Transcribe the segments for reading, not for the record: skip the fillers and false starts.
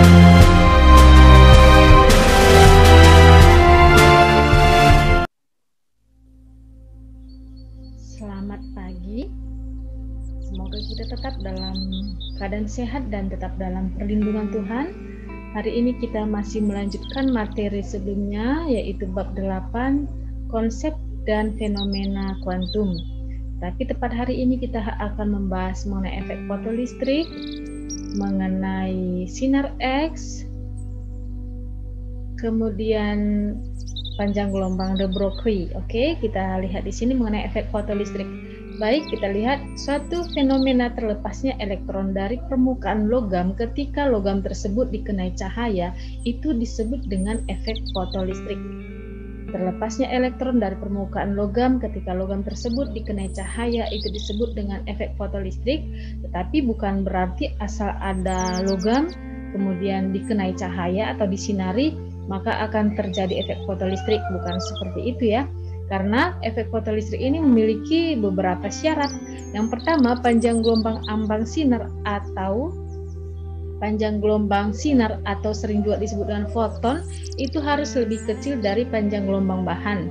Selamat pagi. Semoga kita tetap dalam keadaan sehat dan tetap dalam perlindungan Tuhan. Hari ini kita masih melanjutkan materi sebelumnya, yaitu bab 8, konsep dan fenomena kuantum. Tapi tepat hari ini kita akan membahas mengenai efek fotolistrik, mengenai sinar X, kemudian panjang gelombang de Broglie. Oke, kita lihat di sini mengenai efek fotolistrik. Baik, kita lihat suatu fenomena terlepasnya elektron dari permukaan logam ketika logam tersebut dikenai cahaya, itu disebut dengan efek fotolistrik. Terlepasnya elektron dari permukaan logam ketika logam tersebut dikenai cahaya, itu disebut dengan efek fotolistrik. Tetapi bukan berarti asal ada logam kemudian dikenai cahaya atau disinari maka akan terjadi efek fotolistrik. Bukan seperti itu ya, karena efek fotolistrik ini memiliki beberapa syarat. Yang pertama, panjang gelombang ambang sinar atau sering juga disebut dengan foton itu harus lebih kecil dari panjang gelombang bahan.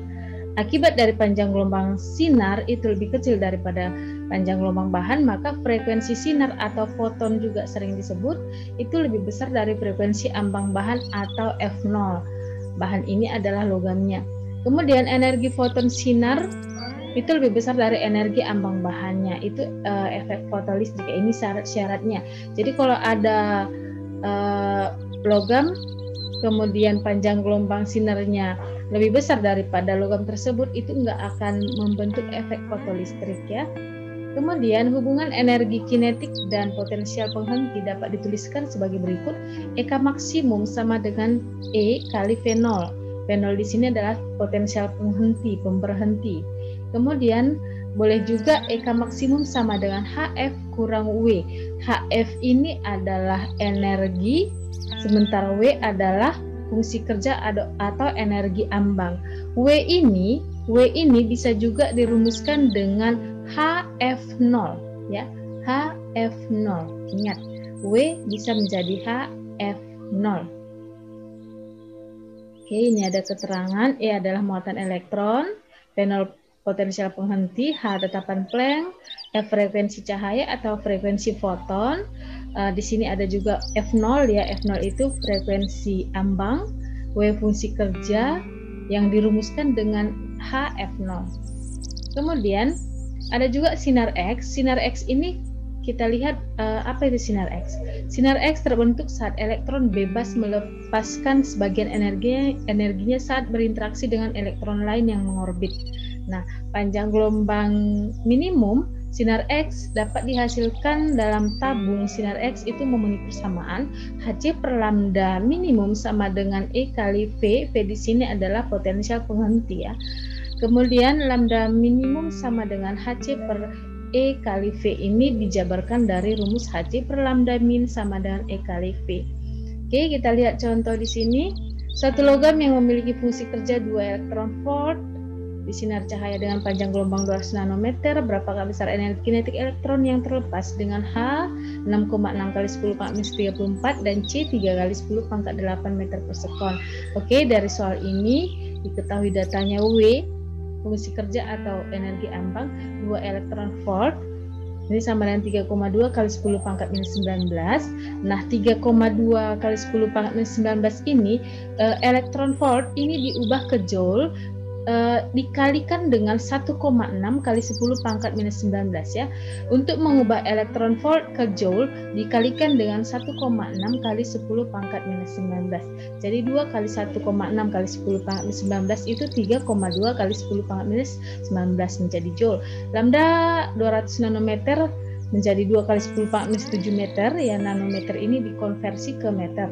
Akibat dari panjang gelombang sinar itu lebih kecil daripada panjang gelombang bahan, maka frekuensi sinar atau foton juga sering disebut itu lebih besar dari frekuensi ambang bahan atau F0. Bahan ini adalah logamnya. Kemudian energi foton sinar itu lebih besar dari energi ambang bahannya. Itu efek fotolistrik. Ini syarat-syaratnya. Jadi kalau ada logam kemudian panjang gelombang sinarnya lebih besar daripada logam tersebut, itu nggak akan membentuk efek fotolistrik ya. Kemudian hubungan energi kinetik dan potensial penghenti dapat dituliskan sebagai berikut. Eka maksimum sama dengan E kali V0. V0 di sini adalah potensial penghenti, pemberhenti. Kemudian boleh juga Eka maksimum sama dengan HF kurang W. HF ini adalah energi, sementara W adalah fungsi kerja atau energi ambang. W ini bisa juga dirumuskan dengan HF0 ya. HF0. Ingat, W bisa menjadi HF0. Oke, ini ada keterangan. E adalah muatan elektron, V0 potensial penghenti, H tetapan Planck, F frekuensi cahaya atau frekuensi foton. Di sini ada juga F0 ya. F0 itu frekuensi ambang, W fungsi kerja yang dirumuskan dengan HF0. Kemudian ada juga sinar X. Sinar X ini kita lihat apa itu sinar X. Sinar X terbentuk saat elektron bebas melepaskan sebagian energinya saat berinteraksi dengan elektron lain yang mengorbit. Nah, panjang gelombang minimum sinar X dapat dihasilkan dalam tabung. Sinar X itu memenuhi persamaan Hc per lambda minimum sama dengan E kali V. V di sini adalah potensial penghenti ya. Kemudian lambda minimum sama dengan Hc per E kali V ini dijabarkan dari rumus Hc per lambda min sama dengan E kali V. Oke, kita lihat contoh di sini. Suatu logam yang memiliki fungsi kerja 2 elektron volt disinar cahaya dengan panjang gelombang 200 nanometer. Berapakah besar energi kinetik elektron yang terlepas dengan H 6,6 kali 10 pangkat minus 34 dan C 3 kali 10 pangkat 8 meter per sekon. Oke, dari soal ini diketahui datanya W, fungsi kerja atau energi ambang 2 elektron volt. Ini sama dengan 3,2 kali 10 pangkat minus 19. Nah, 3,2 kali 10 pangkat minus 19 ini elektron volt ini diubah ke joule, dikalikan dengan 1,6 kali 10 pangkat minus 19 ya. Untuk mengubah elektron volt ke joule dikalikan dengan 1,6 kali 10 pangkat minus 19. Jadi 2 kali 1,6 kali 10 pangkat minus 19 itu 3,2 kali 10 pangkat minus 19 menjadi joule. Lambda 200 nanometer menjadi 2 kali 10 pangkat minus 7 meter ya. Nanometer ini dikonversi ke meter.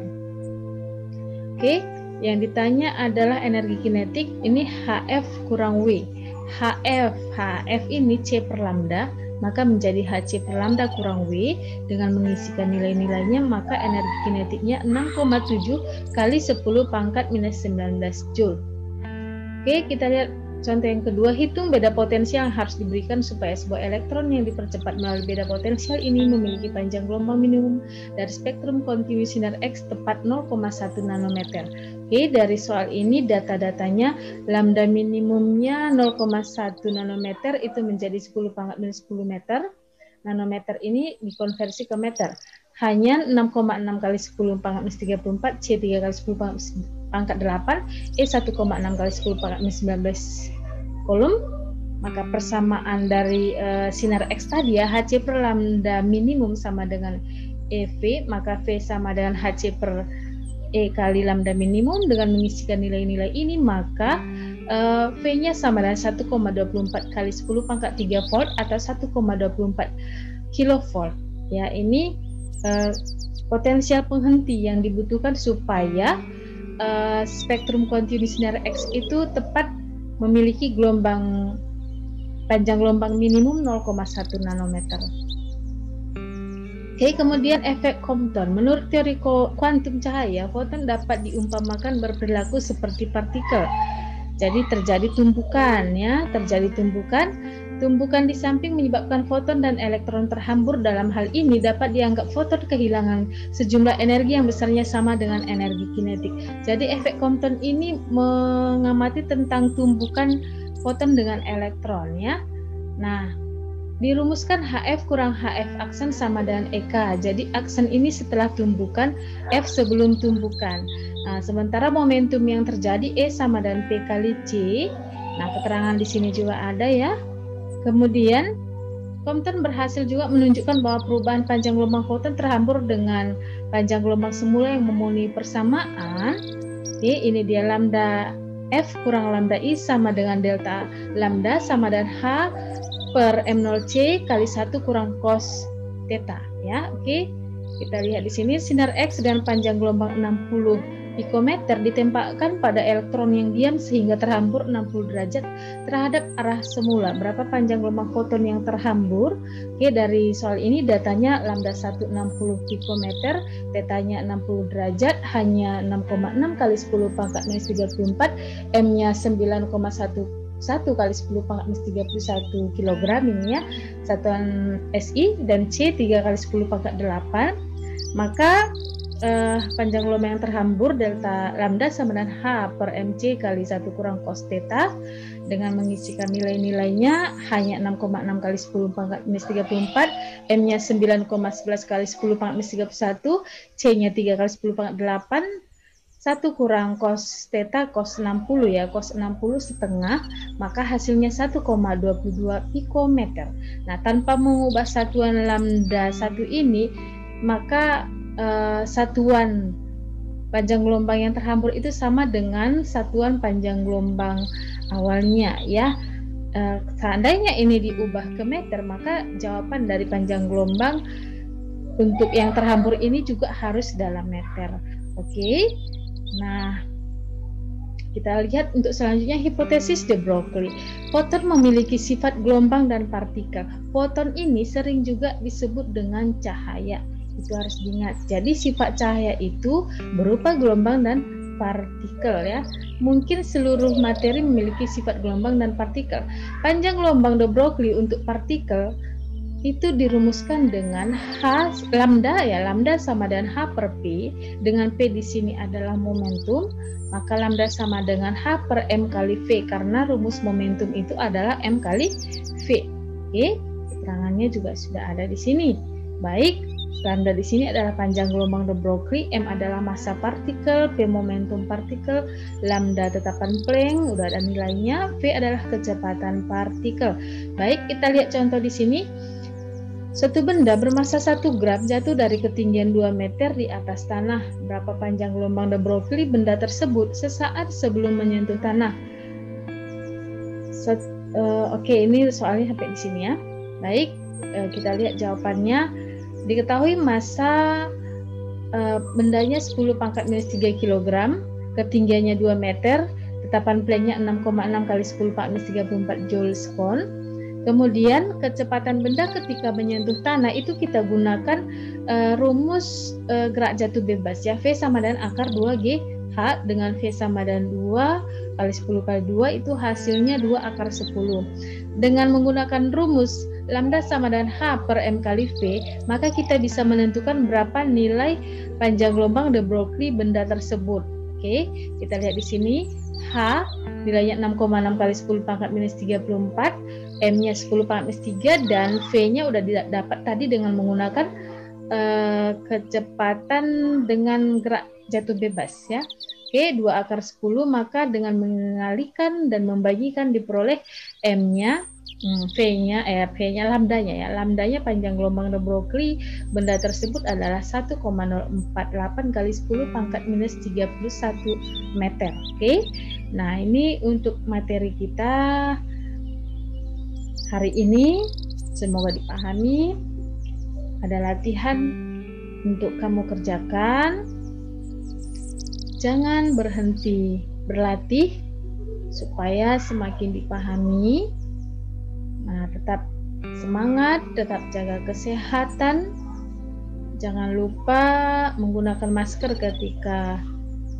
Oke. Yang ditanya adalah energi kinetik, ini HF kurang W. HF ini C per lambda, maka menjadi Hc per lambda kurang W. Dengan mengisikan nilai-nilainya, maka energi kinetiknya 6,7 kali 10 pangkat minus 19 Joule. Oke, kita lihat Contoh yang kedua, hitung beda potensial yang harus diberikan supaya sebuah elektron yang dipercepat melalui beda potensial ini memiliki panjang gelombang minimum dari spektrum kontinu sinar X tepat 0,1 nanometer. Oke, dari soal ini data-datanya lambda minimumnya 0,1 nanometer itu menjadi 10⁻⁻10 meter. Nanometer ini dikonversi ke meter. Hanya 6,6 kali 10⁻⁻34, C 3 kali 10⁻⁸, E 1,6 kali 10⁻⁹ kolom. Maka persamaan dari sinar X tadi ya, Hc per lambda minimum sama dengan EV, maka V sama dengan Hc per E kali lambda minimum. Dengan mengisikan nilai-nilai ini, maka V-nya sama dengan 1,24 kali 10⁻³ volt atau 1,24 kilovolt. Ya, ini potensial penghenti yang dibutuhkan supaya spektrum kontinu sinar X itu tepat memiliki panjang gelombang minimum 0,1 nanometer. Oke, kemudian efek Compton. Menurut teori kuantum cahaya, foton dapat diumpamakan berperilaku seperti partikel. Jadi terjadi tumbukan ya, tumbukan di samping menyebabkan foton dan elektron terhambur. Dalam hal ini dapat dianggap foton kehilangan sejumlah energi yang besarnya sama dengan energi kinetik. Jadi efek Compton ini mengamati tentang tumbukan foton dengan elektron ya. Nah, dirumuskan HF kurang HF aksen sama dengan EK. Jadi aksen ini setelah tumbukan, F sebelum tumbukan. Nah, sementara momentum yang terjadi E sama dengan P kali C. Nah, keterangan di sini juga ada ya. Kemudian Compton berhasil juga menunjukkan bahwa perubahan panjang gelombang foton terhambur dengan panjang gelombang semula yang memenuhi persamaan. Oke, ini dia lambda F kurang lambda I sama dengan delta lambda sama dengan H per M0C kali 1 kurang cos theta ya. Oke. Kita lihat di sini sinar X dengan panjang gelombang 60 pikometer ditembakkan pada elektron yang diam sehingga terhambur 60 derajat terhadap arah semula. Berapa panjang gelombang foton yang terhambur? Oke, dari soal ini datanya lambda 1 60 pikometer, tetanya 60 derajat, hanya 6,6 kali 10⁻⁻34, M-nya 9,1 kali 10⁻⁻31 kg ini ya, satuan SI, dan C 3 kali 10⁻⁸. Maka panjang gelombang yang terhambur delta lambda sama dengan H per MC kali 1 kurang cos theta. Dengan mengisikan nilai-nilainya hanya 6,6 kali 10⁻⁻34, M-nya 9,11 kali 10⁻⁻31, C-nya 3 kali 10⁻⁸, 1 kurang cos theta cos 60 ya, cos 60 setengah, maka hasilnya 1,22 pikometer. Nah, tanpa mengubah satuan lambda 1 ini, maka satuan panjang gelombang yang terhambur itu sama dengan satuan panjang gelombang awalnya ya. Seandainya ini diubah ke meter, maka jawaban dari panjang gelombang untuk yang terhambur ini juga harus dalam meter. Oke. Nah, kita lihat untuk selanjutnya hipotesis de Broglie. Foton memiliki sifat gelombang dan partikel. Foton ini sering juga disebut dengan cahaya. Itu harus diingat. Jadi sifat cahaya itu berupa gelombang dan partikel ya. Mungkin seluruh materi memiliki sifat gelombang dan partikel. Panjang gelombang de Broglie untuk partikel itu dirumuskan dengan H lambda ya, lambda sama dengan H per P, dengan P di sini adalah momentum, maka lambda sama dengan H per M kali V, karena rumus momentum itu adalah M kali V. Oke, keterangannya juga sudah ada di sini. Baik, lambda di sini adalah panjang gelombang de Broglie, M adalah massa partikel, P momentum partikel, lambda tetapan Planck, udah ada nilainya, V adalah kecepatan partikel. Baik, kita lihat contoh di sini. Satu benda bermassa 1 gram jatuh dari ketinggian 2 meter di atas tanah. Berapa panjang gelombang de Broglie benda tersebut sesaat sebelum menyentuh tanah? Oke, ini soalnya sampai di sini ya. Baik, kita lihat jawabannya. Diketahui massa bendanya 10⁻³ kg, ketinggiannya 2 meter, tetapan Planck-nya 6,6 kali 10⁻⁴ joule/sekon. Kemudian kecepatan benda ketika menyentuh tanah itu kita gunakan rumus gerak jatuh bebas ya, V sama dengan akar 2G H dengan V sama dengan 2 kali 10 kali 2 itu hasilnya 2 akar 10. Dengan menggunakan rumus lambda sama dengan H per M kali V, maka kita bisa menentukan berapa nilai panjang gelombang de Broglie benda tersebut. Oke, kita lihat di sini H nilainya 6,6 kali 10 pangkat minus 34, M-nya 10 pangkat minus 3, dan V-nya udah dapat tadi dengan menggunakan kecepatan dengan gerak jatuh bebas ya. Oke, 2 akar 10, maka dengan mengalihkan dan membagikan diperoleh M-nya, V-nya lambdanya ya. Lambdanya panjang gelombang de Broglie benda tersebut adalah 1,048 kali 10 pangkat minus 31 meter. Oke. Nah, ini untuk materi kita hari ini. Semoga dipahami. Ada latihan untuk kamu kerjakan. Jangan berhenti berlatih supaya semakin dipahami. Nah, tetap semangat, tetap jaga kesehatan. Jangan lupa menggunakan masker ketika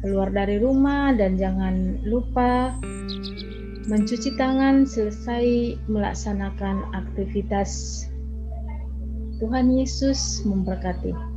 keluar dari rumah, dan jangan lupa mencuci tangan selesai melaksanakan aktivitas. Tuhan Yesus memberkati.